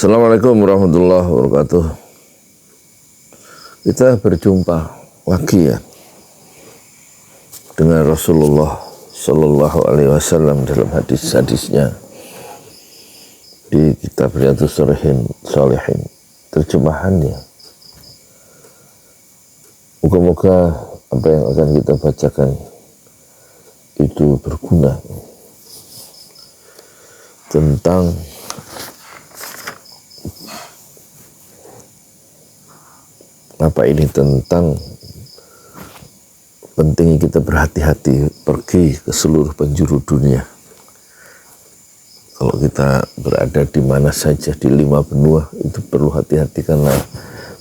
Assalamualaikum warahmatullahi wabarakatuh. Kita berjumpa lagi ya dengan Rasulullah Shallallahu Alaihi Wasallam dalam hadis-hadisnya di kitab Riyadhus Shalihin, terjemahannya. Moga-moga apa yang akan kita bacakan itu berguna tentang tentang pentingnya kita berhati-hati pergi ke seluruh penjuru dunia. Kalau kita berada di mana saja di 5 benua itu perlu hati-hati, karena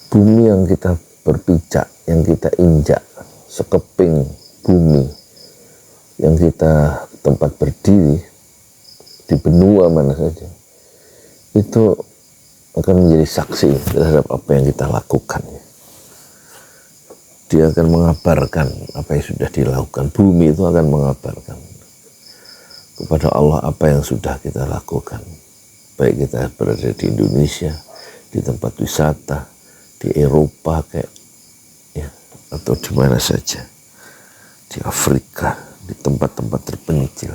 bumi yang kita berpijak, yang kita injak, sekeping bumi yang kita tempat berdiri di benua mana saja, itu akan menjadi saksi terhadap apa yang kita lakukan. Dia akan mengabarkan apa yang sudah dilakukan. Bumi itu akan mengabarkan kepada Allah apa yang sudah kita lakukan. Baik kita berada di Indonesia, di tempat wisata, di Eropa atau di mana saja, di Afrika, di tempat-tempat terpencil.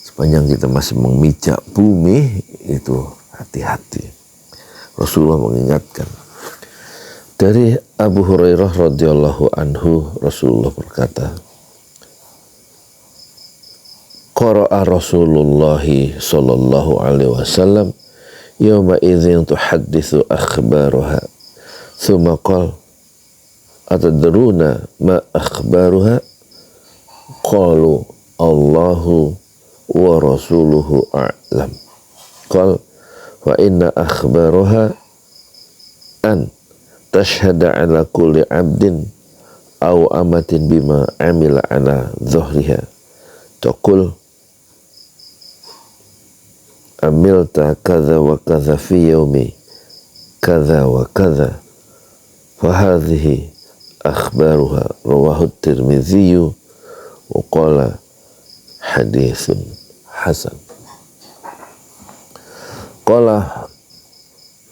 Sepanjang kita masih memijak bumi, itu hati-hati. Rasulullah mengingatkan. Dari Abu Hurairah radhiyallahu anhu, Rasulullah berkata, qara'a Rasulullah sallallahu alaihi wasallam yawma idzin tuhadditsu akhbaruha thumma qala atadruna ma akhbaruha qalu Allahu wa rasuluhu a'lam qala wa inna akhbaruha an tashhada ala kulli abdin aw amatin bima amila ala dhahriha taqul amilta kadza wa kadza fi yaumi kadza wa kadza fa hadhihi akhbaruha rawahu at-Tirmidzi wa qala haditsun hasan. Qala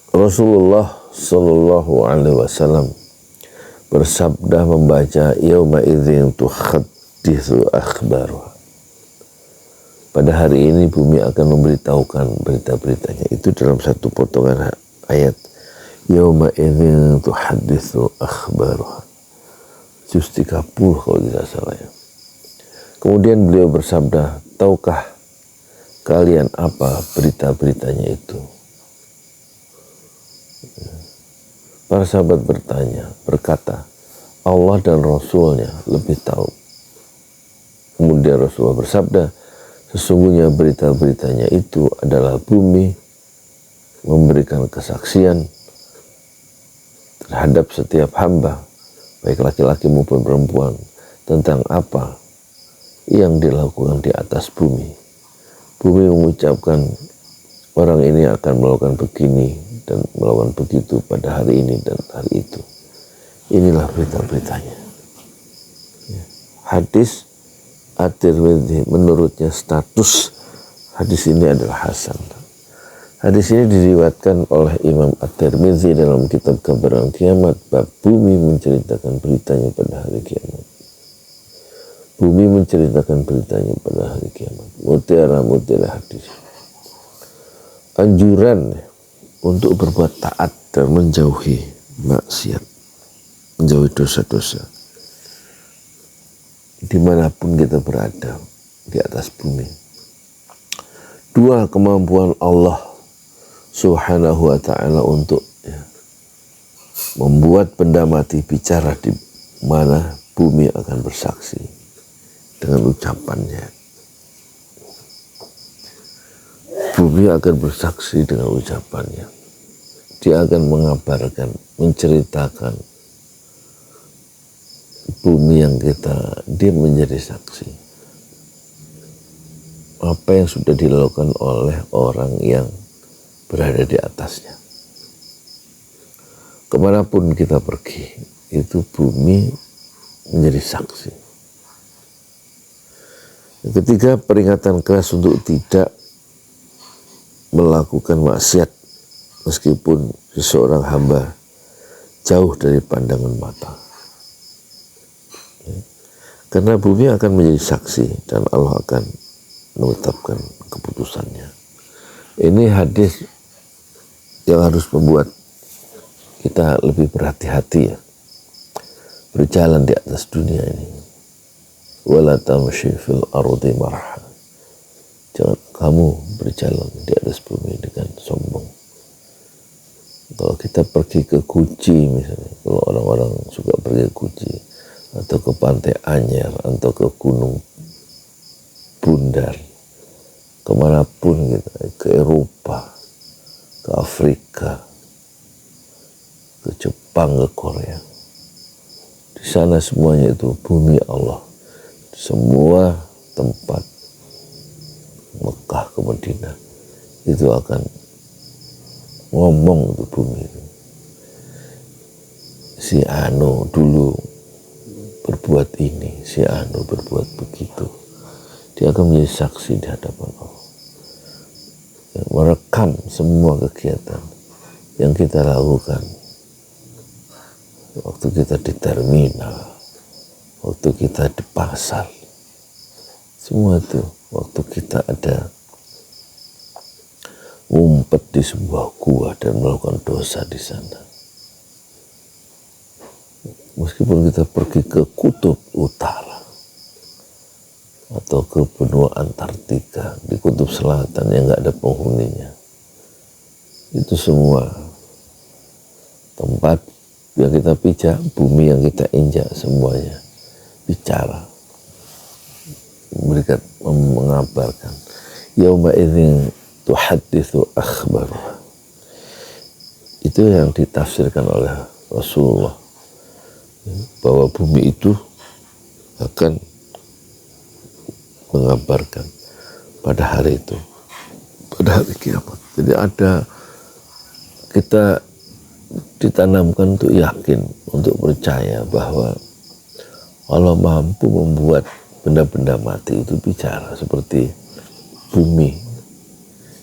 Rasulullah Sallallahu Alaihi Wasallam bersabda membaca yauma idzin tuhadditsu akhbaruha. Pada hari ini bumi akan memberitahukan berita-beritanya. Itu dalam satu potongan ayat yauma idzin tuhadditsu akhbaruha. Juz 30 kalau tidak salah ya. Kemudian beliau bersabda, tahukah kalian apa berita-beritanya itu? Para sahabat berkata, Allah dan Rasulnya lebih tahu. Kemudian Rasulullah bersabda, sesungguhnya berita-beritanya itu adalah bumi memberikan kesaksian terhadap setiap hamba, baik laki-laki maupun perempuan, tentang apa yang dilakukan di atas bumi. Bumi mengucapkan orang ini akan melakukan begini dan melakukan begitu pada hari ini dan hari itu. Inilah berita-beritanya. Hadis At-Tirmidzi menurutnya status hadis ini adalah hasan. Hadis ini diriwayatkan oleh Imam At-Tirmidzi dalam kitab Gambaran Kiamat, bab bumi menceritakan beritanya pada hari kiamat. Bumi menceritakan beritanya pada hari kiamat. Mutiara hadis. Anjuran untuk berbuat taat dan menjauhi maksiat, menjauhi dosa-dosa dimanapun kita berada di atas bumi. 2, kemampuan Allah Subhanahu wa ta'ala untuk membuat benda mati bicara di mana bumi akan bersaksi dengan ucapannya. Bumi akan bersaksi dengan ucapannya. Dia akan mengabarkan, menceritakan bumi yang dia menjadi saksi. Apa yang sudah dilakukan oleh orang yang berada di atasnya. Kemanapun kita pergi, itu bumi menjadi saksi. Yang ketiga, peringatan keras untuk tidak melakukan maksiat meskipun seseorang hamba jauh dari pandangan mata. Karena bumi akan menjadi saksi dan Allah akan menetapkan keputusannya. Ini hadis yang harus membuat kita lebih berhati-hati ya, berjalan di atas dunia ini. Wala tamshi fil ardi marha. Jangan kamu berjalan di atas bumi dengan sombong. Kalau kita pergi ke Guci misalnya, kalau orang-orang suka pergi ke Guci, atau ke Pantai Anyer, atau ke Gunung Bundar, kemanapun gitu, ke Eropa, ke Afrika, ke Jepang, ke Korea, di sana semuanya itu bumi Allah. Semua tempat Mekah ke Madinah itu akan ngomong untuk bumi itu. Si Anu dulu berbuat ini, si Anu berbuat begitu. Dia akan menjadi saksi di hadapan Allah. Merekam semua kegiatan yang kita lakukan. Waktu kita di terminal, waktu kita di pasar, semua itu. Waktu kita ada ngumpet di sebuah gua dan melakukan dosa di sana. Meskipun kita pergi ke kutub utara atau ke benua Antartika, di kutub selatan yang nggak ada penghuninya, itu semua tempat yang kita pijak, bumi yang kita injak, semuanya bicara, memberikan, mengabarkan. Yauma idzin tuhadditsu akhbaruha. Itu yang ditafsirkan oleh Rasulullah, bahwa bumi itu akan mengabarkan pada hari itu, pada hari kiamat. Jadi ada, kita ditanamkan untuk yakin, untuk percaya bahwa Allah mampu membuat benda-benda mati itu bicara, seperti bumi.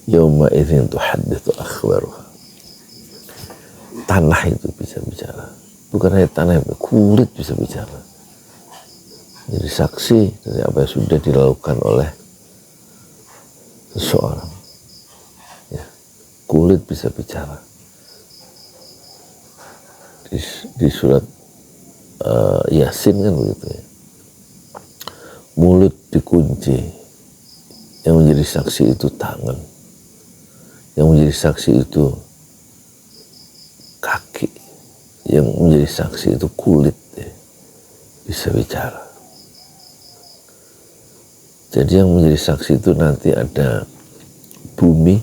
Yauma idzin tuhadditsu akhbaruha. Tanah itu bisa bicara. Bukan hanya tanah, kulit bisa bicara. Jadi saksi dari apa yang sudah dilakukan oleh seseorang. Ya, kulit bisa bicara. Di surat Yasin kan begitu ya. Mulut dikunci, yang menjadi saksi itu tangan, yang menjadi saksi itu kaki, yang menjadi saksi itu kulit ya, bisa bicara. Jadi yang menjadi saksi itu nanti ada bumi,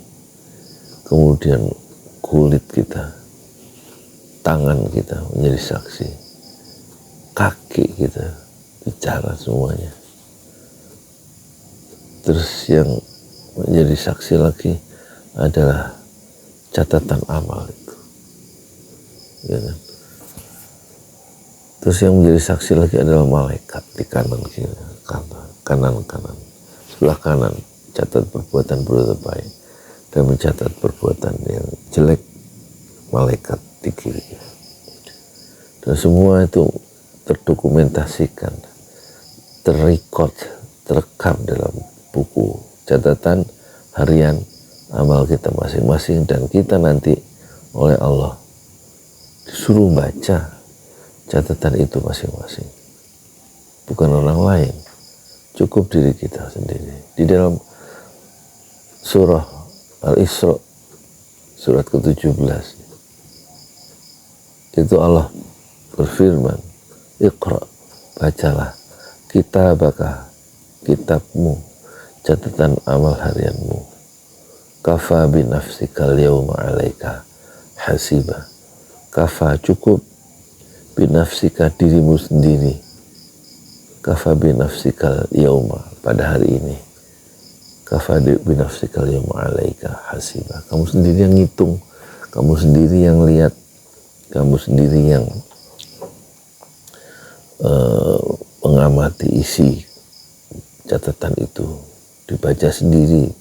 kemudian kulit kita, tangan kita menjadi saksi, kaki kita bicara semuanya. Terus yang menjadi saksi lagi adalah catatan amal itu, ya kan? Terus yang menjadi saksi lagi adalah malaikat di kanan kiri, kanan, sebelah kanan, catat perbuatan baik dan mencatat perbuatan yang jelek, malaikat di kiri. Dan semua itu terdokumentasikan, terrekod, terekam dalam buku catatan harian amal kita masing-masing, dan kita nanti oleh Allah disuruh baca catatan itu masing-masing, bukan orang lain, cukup diri kita sendiri. Di dalam surah Al-Isra surat ke-17 itu Allah berfirman, Iqra, bacalah, kitabaka, kitabmu, catatan amal harianmu, kafa binafsikal yawma alaika hasiba. Kafa, cukup, binafsika, dirimu sendiri, kafa binafsikal yawma, pada hari ini, kafa binafsikal yawma alaika hasiba. Kamu sendiri yang ngitung, kamu sendiri yang lihat, kamu sendiri yang mengamati isi catatan itu, dibaca sendiri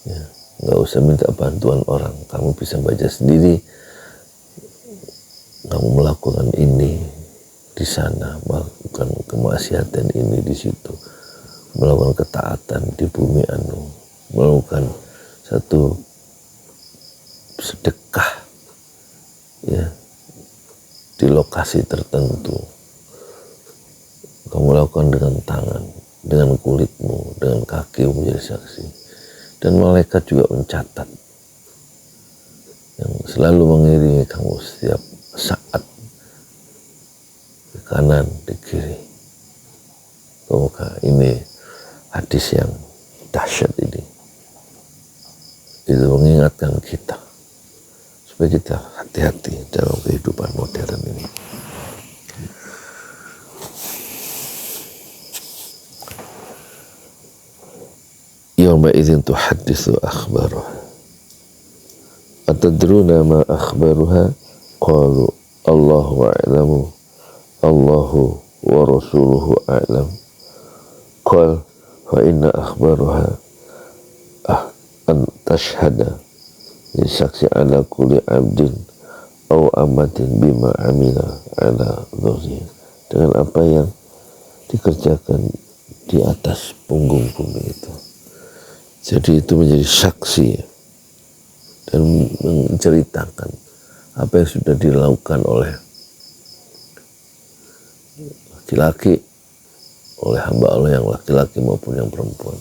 ya. nggak usah minta bantuan orang. Kamu bisa baca sendiri. Kamu melakukan ini di sana, melakukan kemaksiatan ini di situ, melakukan ketaatan di bumi anu, melakukan satu sedekah ya di lokasi tertentu. Kamu lakukan dengan tangan, dengan kulitmu, dengan kakimu menjadi saksi. Dan malaikat juga mencatat yang selalu mengiringi kamu setiap saat, di kanan, di kiri. Semoga ini hadis yang dahsyat ini. Itu mengingatkan kita supaya kita hati-hati dalam kehidupan modern ini. Yawma idzin tuhadditsu akhbaruha. Atadruna ma akhbaruha? Qalu Allahu a'lamu. Allahu wa rasuluhu a'lam. Qal fa inna akhbaruha an tashhada saksi ala kulli abdin aw amatin bima amila ala dhurri, dengan apa yang dikerjakan di atas punggung bumi itu. Jadi itu menjadi saksi dan menceritakan apa yang sudah dilakukan oleh laki-laki, oleh hamba Allah yang laki-laki maupun yang perempuan.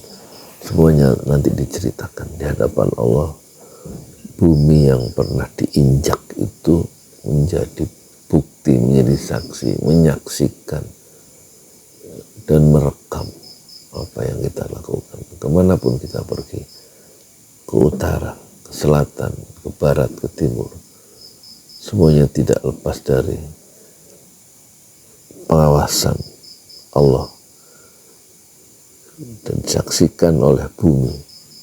Semuanya nanti diceritakan di hadapan Allah. Bumi yang pernah diinjak itu menjadi bukti, menjadi saksi, menyaksikan dan merekam apa yang kita lakukan. Kemanapun kita pergi, ke utara, ke selatan, ke barat, ke timur, semuanya tidak lepas dari pengawasan Allah dan disaksikan oleh bumi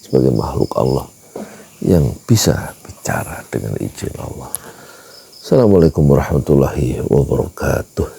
sebagai makhluk Allah yang bisa bicara dengan izin Allah. Assalamualaikum warahmatullahi wabarakatuh.